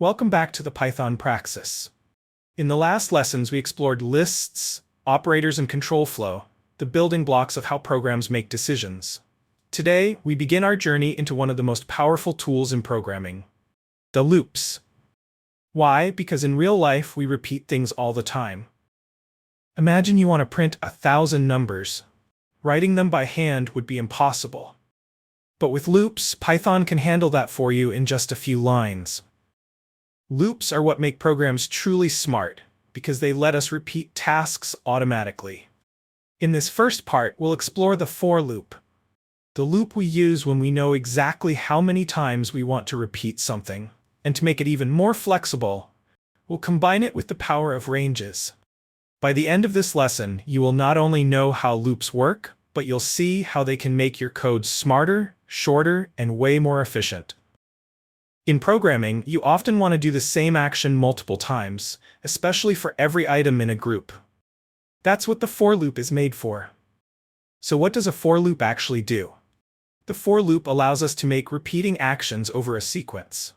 Welcome back to the Python Praxis. In the last lessons, we explored lists, operators, and control flow, the building blocks of how programs make decisions. Today, we begin our journey into one of the most powerful tools in programming, the loops. Why? Because in real life, we repeat things all the time. Imagine you want to print 1,000 numbers. Writing them by hand would be impossible. But with loops, Python can handle that for you in just a few lines. Loops are what make programs truly smart, because they let us repeat tasks automatically. In this first part, we'll explore the for loop, the loop we use when we know exactly how many times we want to repeat something. And to make it even more flexible, we'll combine it with the power of ranges. By the end of this lesson, you will not only know how loops work, but you'll see how they can make your code smarter, shorter, and way more efficient. In programming, you often want to do the same action multiple times, especially for every item in a group. That's what the for loop is made for. So what does a for loop actually do? The for loop allows us to make repeating actions over a sequence.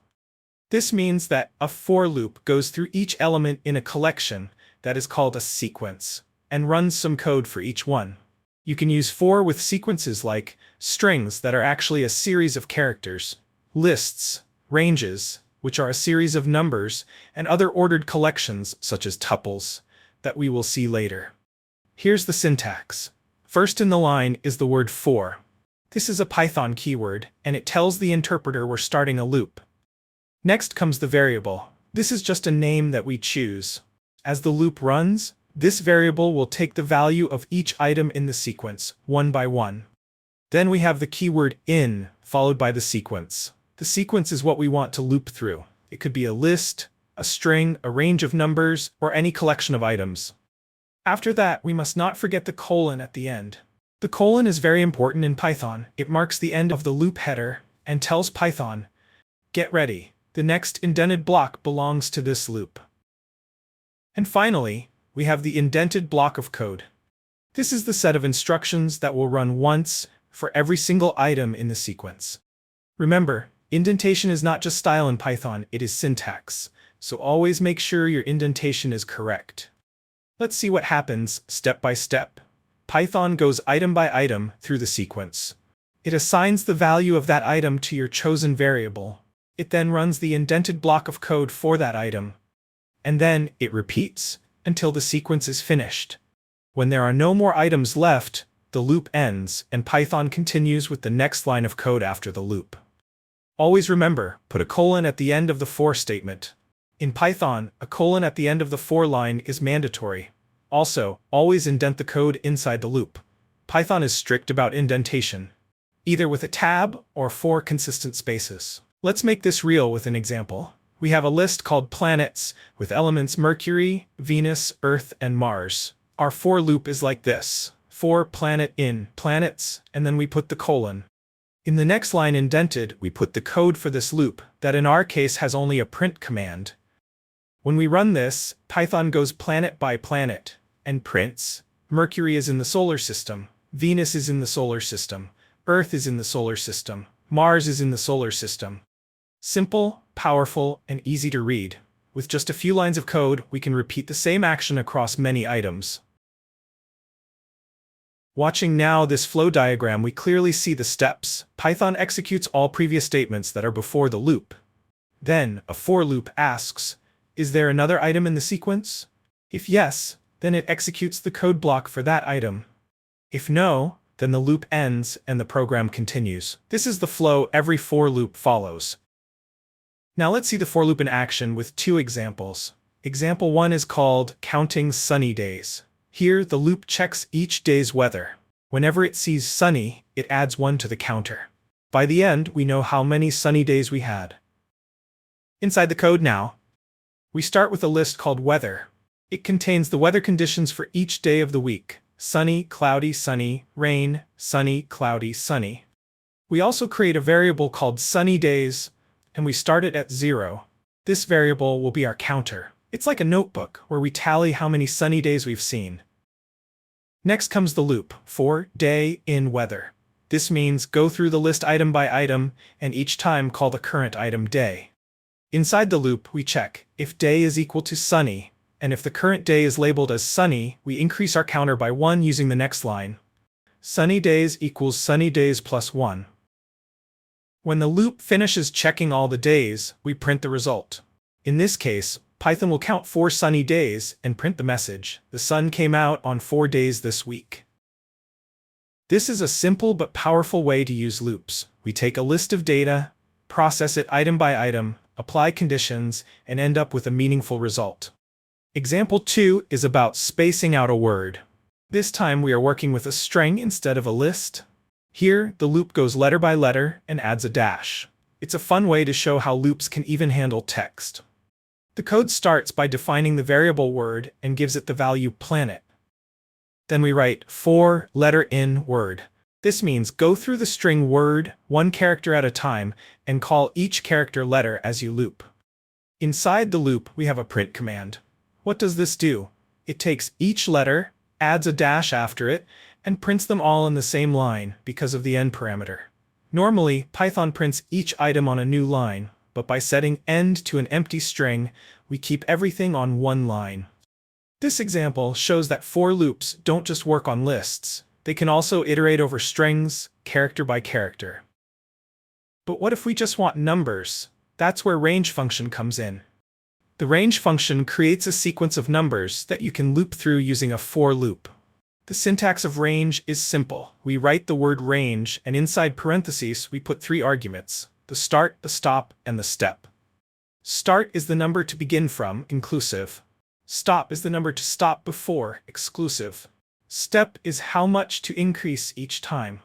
This means that a for loop goes through each element in a collection that is called a sequence, and runs some code for each one. You can use for with sequences like strings that are actually a series of characters, lists, ranges, which are a series of numbers, and other ordered collections such as tuples that we will see later. Here's the syntax. First in the line is the word for. This is a Python keyword, and it tells the interpreter we're starting a loop. Next comes the variable. This is just a name that we choose. As the loop runs, this variable will take the value of each item in the sequence, one by one. Then we have the keyword in, followed by the sequence. The sequence is what we want to loop through. It could be a list, a string, a range of numbers, or any collection of items. After that, we must not forget the colon at the end. The colon is very important in Python. It marks the end of the loop header and tells Python, "Get ready. The next indented block belongs to this loop." And finally, we have the indented block of code. This is the set of instructions that will run once for every single item in the sequence. Remember, indentation is not just style in Python, it is syntax, so always make sure your indentation is correct. Let's see what happens step by step. Python goes item by item through the sequence. It assigns the value of that item to your chosen variable. It then runs the indented block of code for that item. And then it repeats until the sequence is finished. When there are no more items left, the loop ends and Python continues with the next line of code after the loop. Always remember, put a colon at the end of the for statement. In Python, a colon at the end of the for line is mandatory. Also, always indent the code inside the loop. Python is strict about indentation, either with a tab or 4 consistent spaces. Let's make this real with an example. We have a list called planets with elements Mercury, Venus, Earth, and Mars. Our for loop is like this: for planet in planets, and then we put the colon. In the next line indented, we put the code for this loop, that in our case has only a print command. When we run this, Python goes planet by planet, and prints. Mercury is in the solar system, Venus is in the solar system, Earth is in the solar system, Mars is in the solar system. Simple, powerful, and easy to read. With just a few lines of code, we can repeat the same action across many items. Watching now this flow diagram, we clearly see the steps. Python executes all previous statements that are before the loop. Then, a for loop asks, is there another item in the sequence? If yes, then it executes the code block for that item. If no, then the loop ends and the program continues. This is the flow every for loop follows. Now let's see the for loop in action with 2 examples. Example 1 is called counting sunny days. Here, the loop checks each day's weather. Whenever it sees sunny, it adds 1 to the counter. By the end, we know how many sunny days we had. Inside the code now, we start with a list called weather. It contains the weather conditions for each day of the week: sunny, sunny, rain, sunny, cloudy, sunny. We also create a variable called sunny days, and we start it at 0. This variable will be our counter. It's like a notebook where we tally how many sunny days we've seen. Next comes the loop, for day in weather. This means go through the list item by item, and each time call the current item day. Inside the loop, we check if day is equal to sunny, and if the current day is labeled as sunny, we increase our counter by 1 using the next line. Sunny days equals sunny days plus 1. When the loop finishes checking all the days, we print the result. In this case, Python will count 4 sunny days and print the message, the sun came out on 4 days this week. This is a simple but powerful way to use loops. We take a list of data, process it item by item, apply conditions, and end up with a meaningful result. Example 2 is about spacing out a word. This time we are working with a string instead of a list. Here, the loop goes letter by letter and adds a dash. It's a fun way to show how loops can even handle text. The code starts by defining the variable word and gives it the value planet. Then we write for letter in word. This means go through the string word, one character at a time, and call each character letter as you loop. Inside the loop, we have a print command. What does this do? It takes each letter, adds a dash after it, and prints them all in the same line because of the end parameter. Normally, Python prints each item on a new line, but by setting end to an empty string, we keep everything on one line. This example shows that for loops don't just work on lists, they can also iterate over strings, character by character. But what if we just want numbers? That's where range function comes in. The range function creates a sequence of numbers that you can loop through using a for loop. The syntax of range is simple. We write the word range, and inside parentheses we put 3 arguments: the start, the stop, and the step. Start is the number to begin from, inclusive. Stop is the number to stop before, exclusive. Step is how much to increase each time.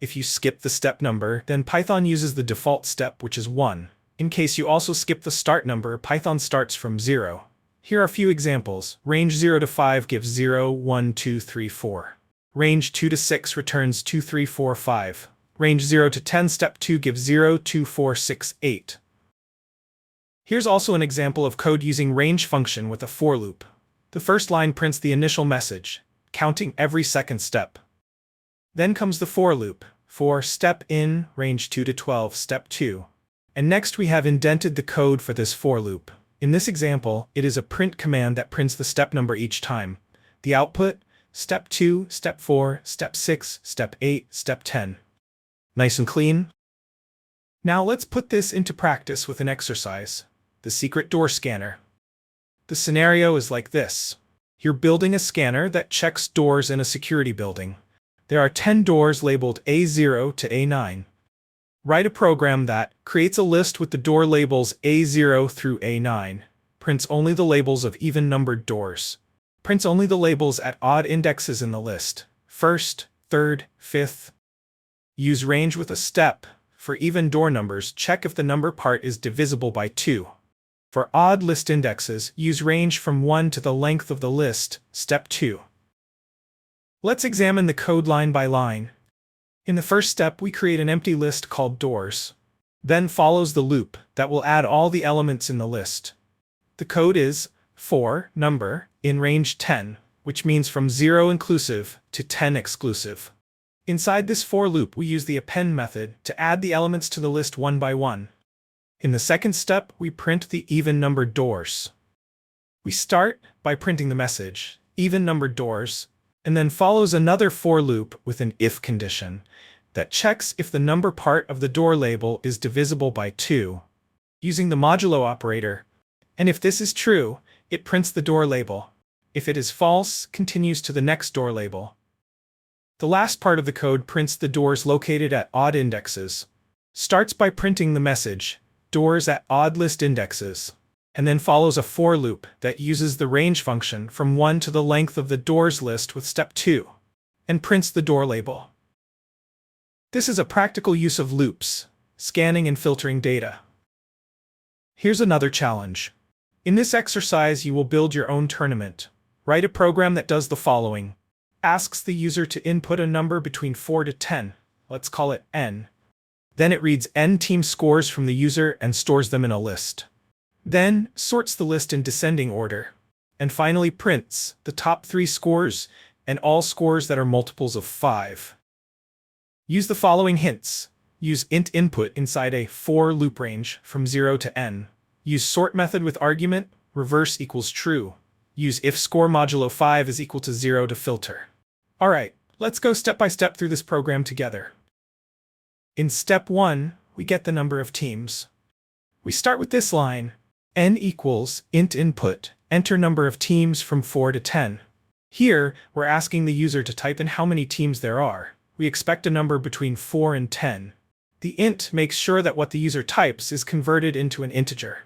If you skip the step number, then Python uses the default step, which is 1. In case you also skip the start number, Python starts from 0. Here are a few examples. Range 0 to 5 gives 0, 1, 2, 3, 4. Range 2 to 6 returns 2, 3, 4, 5. Range 0 to 10 step 2 gives 0, 2, 4, 6, 8. Here's also an example of code using range function with a for loop. The first line prints the initial message, counting every second step. Then comes the for loop, for step in, range 2 to 12, step 2. And next we have indented the code for this for loop. In this example, it is a print command that prints the step number each time. The output, step 2, step 4, step 6, step 8, step 10. Nice and clean? Now let's put this into practice with an exercise. The secret door scanner. The scenario is like this. You're building a scanner that checks doors in a security building. There are 10 doors labeled A0 to A9. Write a program that creates a list with the door labels A0 through A9, prints only the labels of even-numbered doors, prints only the labels at odd indexes in the list, first, third, fifth. Use range with a step. For even door numbers, check if the number part is divisible by 2. For odd list indexes, use range from 1 to the length of the list, step 2. Let's examine the code line by line. In the first step, we create an empty list called doors. Then follows the loop that will add all the elements in the list. The code is for number in range 10, which means from 0 inclusive to 10 exclusive. Inside this for loop, we use the append method to add the elements to the list one by one. In the second step, we print the even-numbered doors. We start by printing the message, even-numbered doors, and then follows another for loop with an if condition that checks if the number part of the door label is divisible by 2, using the modulo operator, and if this is true, it prints the door label. If it is false, continues to the next door label. The last part of the code prints the doors located at odd indexes, starts by printing the message, doors at odd list indexes, and then follows a for loop that uses the range function from 1 to the length of the doors list with step 2, and prints the door label. This is a practical use of loops, scanning and filtering data. Here's another challenge. In this exercise, you will build your own tournament. Write a program that does the following. Asks the user to input a number between 4 to 10. Let's call it n. Then it reads n team scores from the user and stores them in a list. Then sorts the list in descending order. And finally prints the top 3 scores and all scores that are multiples of 5. Use the following hints. Use int input inside a for loop range from 0 to n. Use sort method with argument, reverse equals true. Use if score modulo 5 is equal to 0 to filter. Alright, let's go step by step through this program together. In step 1, we get the number of teams. We start with this line, n equals int input, enter number of teams from 4 to 10. Here, we're asking the user to type in how many teams there are. We expect a number between 4 and 10. The int makes sure that what the user types is converted into an integer.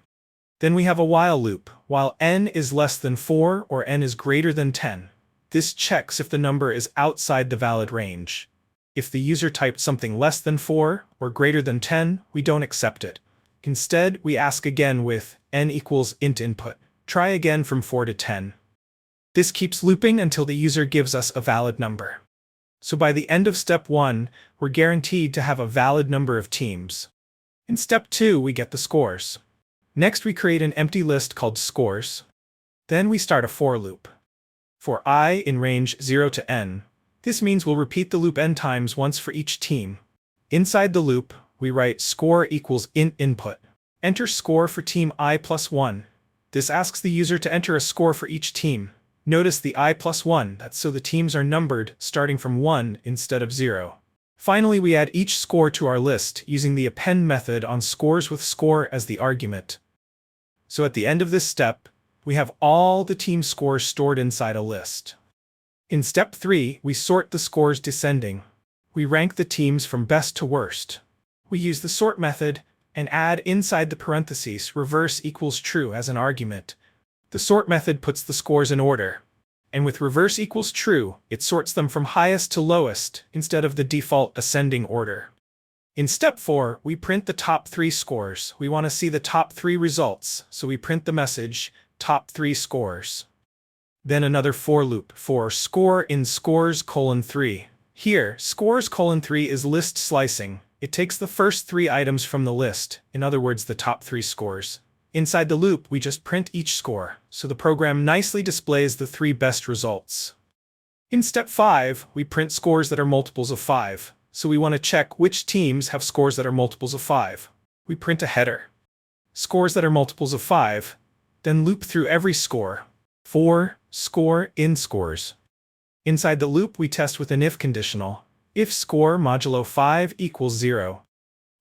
Then we have a while loop, while n is less than 4 or n is greater than 10. This checks if the number is outside the valid range. If the user typed something less than 4 or greater than 10, we don't accept it. Instead, we ask again with n equals int input. Try again from 4 to 10. This keeps looping until the user gives us a valid number. So by the end of step 1, we're guaranteed to have a valid number of teams. In step 2, we get the scores. Next, we create an empty list called scores. Then we start a for loop. For I in range 0 to n, this means we'll repeat the loop n times once for each team. Inside the loop, we write score equals int input. Enter score for team I plus 1. This asks the user to enter a score for each team. Notice the I plus 1, that's so the teams are numbered starting from 1 instead of 0. Finally, we add each score to our list using the append method on scores with score as the argument. So at the end of this step, we have all the team scores stored inside a list. In step 3, we sort the scores descending. We rank the teams from best to worst. We use the sort method and add inside the parentheses reverse equals true as an argument. The sort method puts the scores in order. And with reverse equals true, it sorts them from highest to lowest instead of the default ascending order. In step 4, we print the top 3 scores. We want to see the top 3 results, so we print the message, top 3 scores. Then another for loop for score in scores:3. Here, scores:3 is list slicing. It takes the first 3 items from the list, in other words the top 3 scores. Inside the loop, we just print each score, so the program nicely displays the 3 best results. In step 5, we print scores that are multiples of 5. So we want to check which teams have scores that are multiples of 5. We print a header. Scores that are multiples of 5, then loop through every score. For score in scores. Inside the loop, we test with an if conditional. If score modulo 5 equals 0.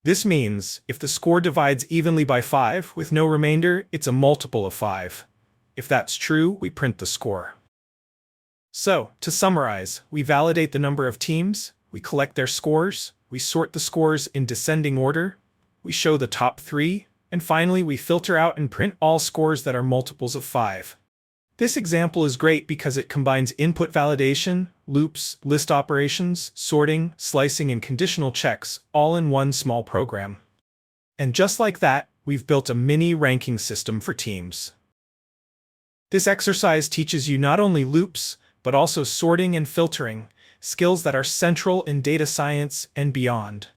This means if the score divides evenly by 5 with no remainder, it's a multiple of 5. If that's true, we print the score. So, to summarize, we validate the number of teams, we collect their scores, we sort the scores in descending order, we show the top 3, and finally we filter out and print all scores that are multiples of 5. This example is great because it combines input validation, loops, list operations, sorting, slicing, and conditional checks all in one small program. And just like that, we've built a mini ranking system for teams. This exercise teaches you not only loops, but also sorting and filtering, skills that are central in data science and beyond.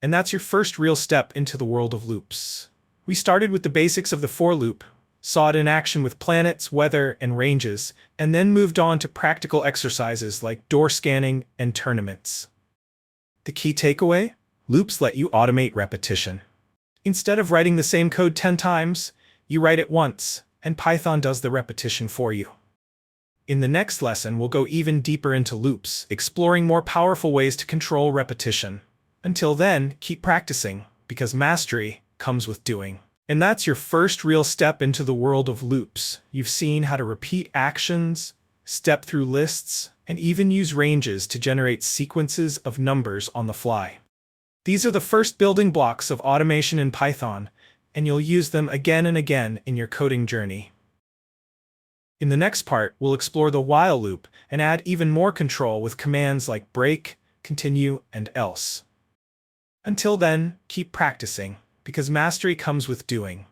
And that's your first real step into the world of loops. We started with the basics of the for loop, saw it in action with planets, weather, and ranges, and then moved on to practical exercises like door scanning and tournaments. The key takeaway? Loops let you automate repetition. Instead of writing the same code 10 times, you write it once, and Python does the repetition for you. In the next lesson, we'll go even deeper into loops, exploring more powerful ways to control repetition. Until then, keep practicing, because mastery comes with doing. And that's your first real step into the world of loops. You've seen how to repeat actions, step through lists, and even use ranges to generate sequences of numbers on the fly. These are the first building blocks of automation in Python, and you'll use them again and again in your coding journey. In the next part, we'll explore the while loop and add even more control with commands like break, continue, and else. Until then, keep practicing, because mastery comes with doing.